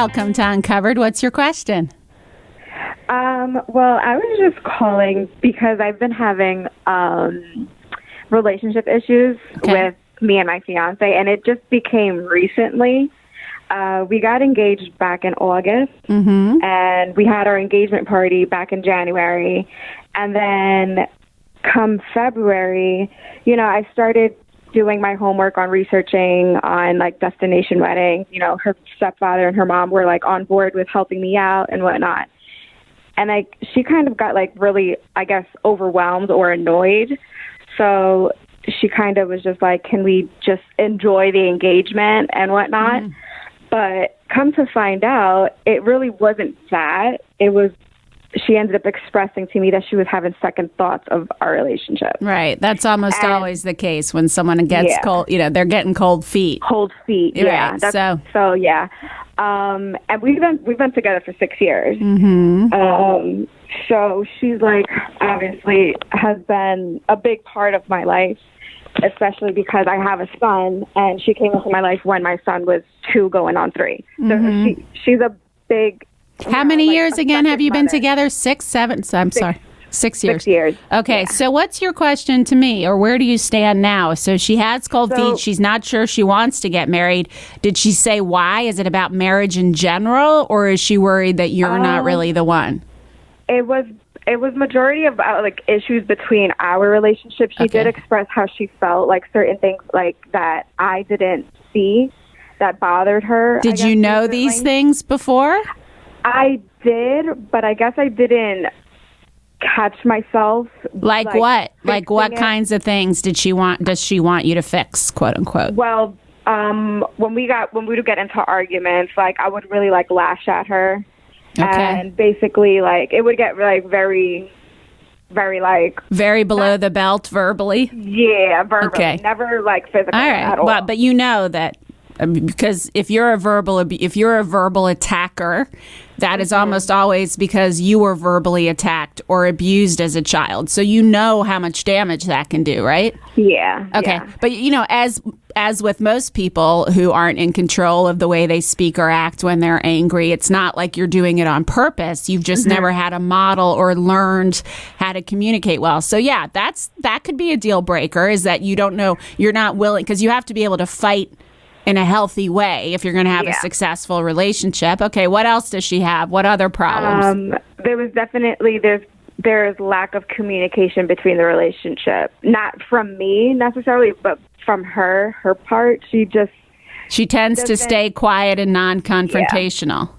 welcome to Uncovered. What's your question? Well, I was just calling because I've been having relationship issues with me and my fiance, and it just became recently. We got engaged back in August, and we had our engagement party back in January. And then come February, I started doing my homework on researching on, like, destination weddings. Her stepfather and her mom were, like, on board with helping me out and whatnot. And she kind of got, like, really, I guess, overwhelmed or annoyed. So she kind of was just like, can we just enjoy the engagement and whatnot? But come to find out, it really wasn't that. It was, she ended up expressing to me that she was having second thoughts of our relationship. Right. That's almost always the case when someone gets cold, they're getting cold feet. Cold feet, yeah. Right. So yeah. And we've been together for 6 years. So she's, like, obviously has been a big part of my life, especially because I have a son, and she came into my life when my son was 2 going on 3. So she's a big... How many years again have you been together? 6, 7? I'm sorry. 6 years. 6 years. Okay, so what's your question to me, or where do you stand now? So she has cold feet. She's not sure she wants to get married. Did she say why? Is it about marriage in general, or is she worried that you're not really the one? It was majority of like issues between our relationship. She did express how she felt, like certain things like that I didn't see that bothered her. Did you know these things before? I did, but I guess I didn't catch myself. Like what? Like what kinds of things does she want you to fix, quote unquote? Well, when we would get into arguments, like I would really, like, lash at her. And basically, like, it would get, like, very, very, like... Very below the belt verbally? Yeah, verbally. Okay. Never, like, physical at all. But you know that, because if you're a verbal attacker, that is almost always because you were verbally attacked or abused as a child. So you know how much damage that can do, right? Yeah. Okay. Yeah. But, as with most people who aren't in control of the way they speak or act when they're angry, it's not like you're doing it on purpose. You've just never had a model or learned how to communicate well. So yeah, that could be a deal breaker, is that you don't know, you're not willing, because you have to be able to fight in a healthy way if you're going to have a successful relationship. Okay, what else does she have? What other problems? There was definitely, there's lack of communication between the relationship. Not from me necessarily, but from her part. She tends to stay quiet and non-confrontational.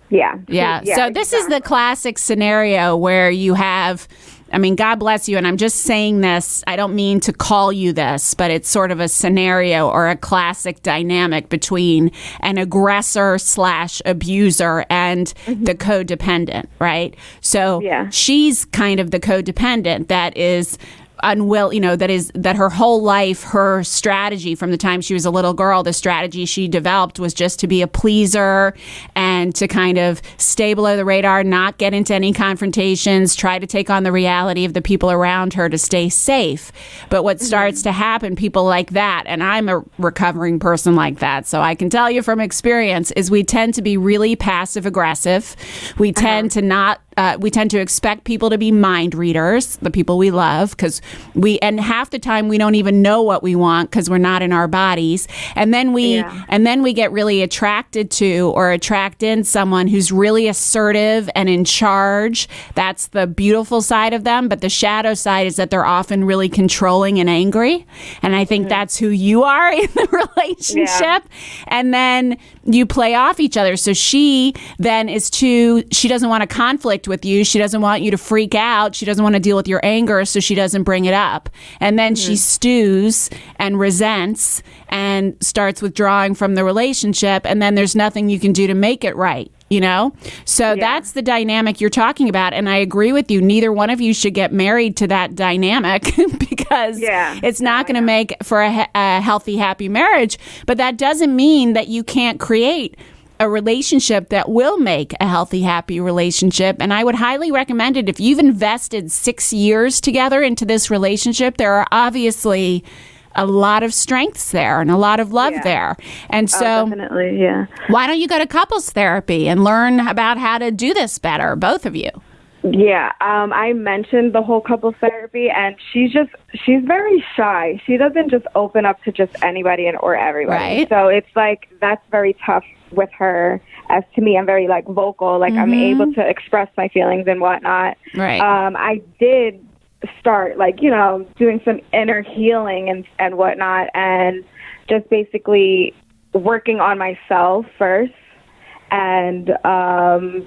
Yeah. So this is the classic scenario where you have, God bless you, and I'm just saying this, I don't mean to call you this, but it's sort of a scenario or a classic dynamic between an aggressor / abuser and the codependent, right? So she's kind of the codependent that is unwilling, that her whole life, her strategy from the time she was a little girl, the strategy she developed was just to be a pleaser and to kind of stay below the radar, not get into any confrontations, try to take on the reality of the people around her to stay safe. But what starts to happen, people like that, and I'm a recovering person like that, so I can tell you from experience, is we tend to be really passive aggressive. We tend to expect people to be mind readers, the people we love, and half the time we don't even know what we want because we're not in our bodies. And then we get really attracted to or attract in someone who's really assertive and in charge. That's the beautiful side of them. But the shadow side is that they're often really controlling and angry. And I think that's who you are in the relationship. Yeah. And then you play off each other. So she then she doesn't want a conflict with you. She doesn't want you to freak out. She doesn't want to deal with your anger, so she doesn't bring it up. And then she stews and resents and starts withdrawing from the relationship, and then there's nothing you can do to make it right. So that's the dynamic you're talking about. And I agree with you. Neither one of you should get married to that dynamic because it's not going to make for a healthy, happy marriage. But that doesn't mean that you can't create a relationship that will make a healthy, happy relationship. And I would highly recommend it. If you've invested 6 years together into this relationship, there are obviously a lot of strengths there and a lot of love there. And so definitely, yeah. Why don't you go to couples therapy and learn about how to do this better, both of you? Yeah, I mentioned the whole couples therapy, and she's very shy. She doesn't just open up to just anybody or everybody. Right. So it's like that's very tough with her. As to me, I'm very like vocal, like I'm able to express my feelings and whatnot. Right. I did start like, you know, doing some inner healing and whatnot, and just basically working on myself first. And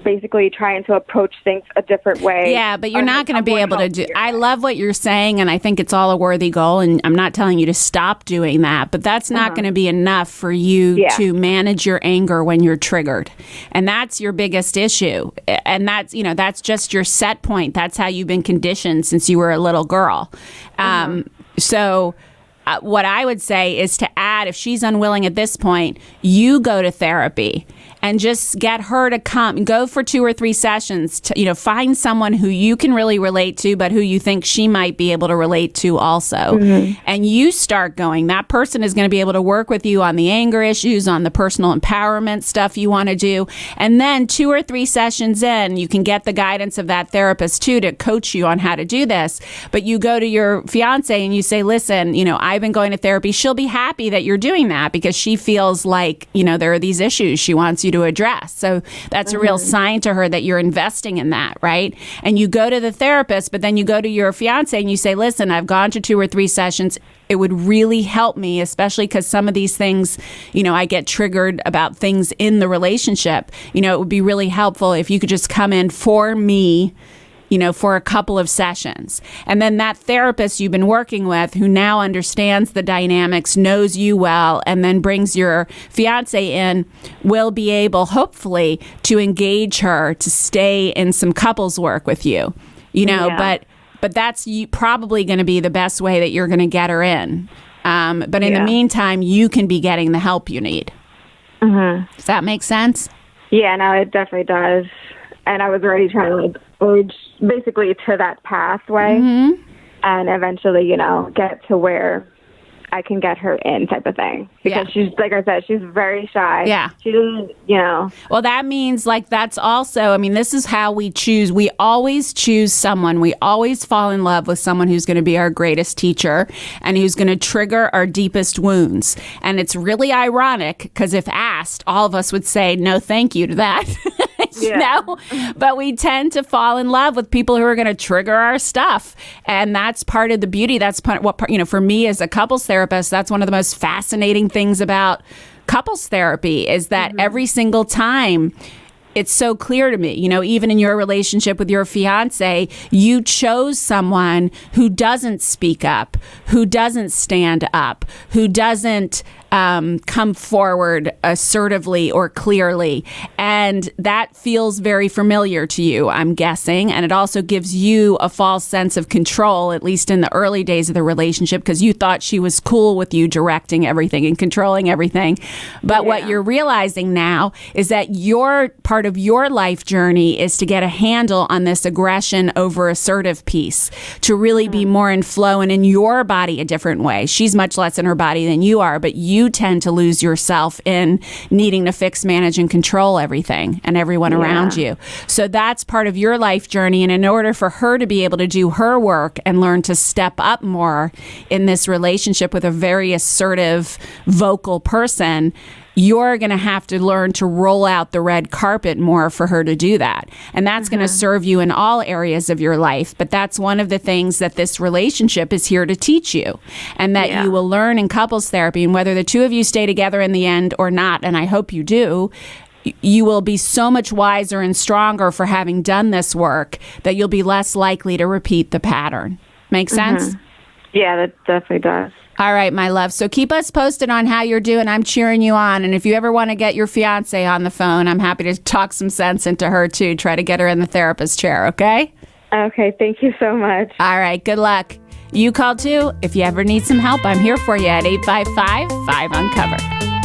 basically trying to approach things a different way. Yeah, but you're not going to be able to do. I love what you're saying, and I think it's all a worthy goal. And I'm not telling you to stop doing that, but that's not going to be enough for you to manage your anger when you're triggered, and that's your biggest issue. And that's that's just your set point. That's how you've been conditioned since you were a little girl. So. What I would say is to add, if she's unwilling at this point, you go to therapy and just get her to come, go for 2 or 3 sessions to, find someone who you can really relate to, but who you think she might be able to relate to also. And you start going. That person is going to be able to work with you on the anger issues, on the personal empowerment stuff you want to do. And then 2 or 3 sessions in, you can get the guidance of that therapist too to coach you on how to do this. But you go to your fiance and you say, listen, I've been going to therapy. She'll be happy that you're doing that because she feels like, there are these issues she wants you to address. So that's a real sign to her that you're investing in that, right? And you go to the therapist, but then you go to your fiance and you say, listen, I've gone to 2 or 3 sessions. It would really help me, especially because some of these things, I get triggered about things in the relationship. It would be really helpful if you could just come in for me, for a couple of sessions. And then that therapist you've been working with, who now understands the dynamics, knows you well, and then brings your fiance in, will be able, hopefully, to engage her to stay in some couples work with you. But that's probably going to be the best way that you're going to get her in. But in the meantime, you can be getting the help you need. Does that make sense? Yeah, no, it definitely does. And I was already trying to urge basically to that pathway and eventually, get to where I can get her in type of thing. Because she's, like I said, she's very shy. Yeah. She doesn't, Well, that means that's also, this is how we choose. We always choose someone. We always fall in love with someone who's going to be our greatest teacher and who's going to trigger our deepest wounds. And it's really ironic because if asked, all of us would say no thank you to that. But we tend to fall in love with people who are going to trigger our stuff. And that's part of the beauty. That's for me as a couples therapist, that's one of the most fascinating things about couples therapy is that every single time it's so clear to me, even in your relationship with your fiance, you chose someone who doesn't speak up, who doesn't stand up, who doesn't come forward assertively or clearly. And that feels very familiar to you, I'm guessing. And it also gives you a false sense of control, at least in the early days of the relationship, because you thought she was cool with you directing everything and controlling everything. But what you're realizing now is that your part of your life journey is to get a handle on this aggression over assertive piece, to really be more in flow and in your body a different way. She's much less in her body than you are, but you tend to lose yourself in needing to fix, manage, and control everything and everyone around you. So that's part of your life journey. And in order for her to be able to do her work and learn to step up more in this relationship with a very assertive, vocal person, you're going to have to learn to roll out the red carpet more for her to do that. And that's going to serve you in all areas of your life. But that's one of the things that this relationship is here to teach you, and that you will learn in couples therapy. And whether the two of you stay together in the end or not, and I hope you do, you will be so much wiser and stronger for having done this work that you'll be less likely to repeat the pattern. Make sense? Yeah, that definitely does. All right, my love. So keep us posted on how you're doing. I'm cheering you on. And if you ever want to get your fiance on the phone, I'm happy to talk some sense into her, too. Try to get her in the therapist chair, okay? Okay, thank you so much. All right, good luck. You call, too. If you ever need some help, I'm here for you at 855-5UNCOVER.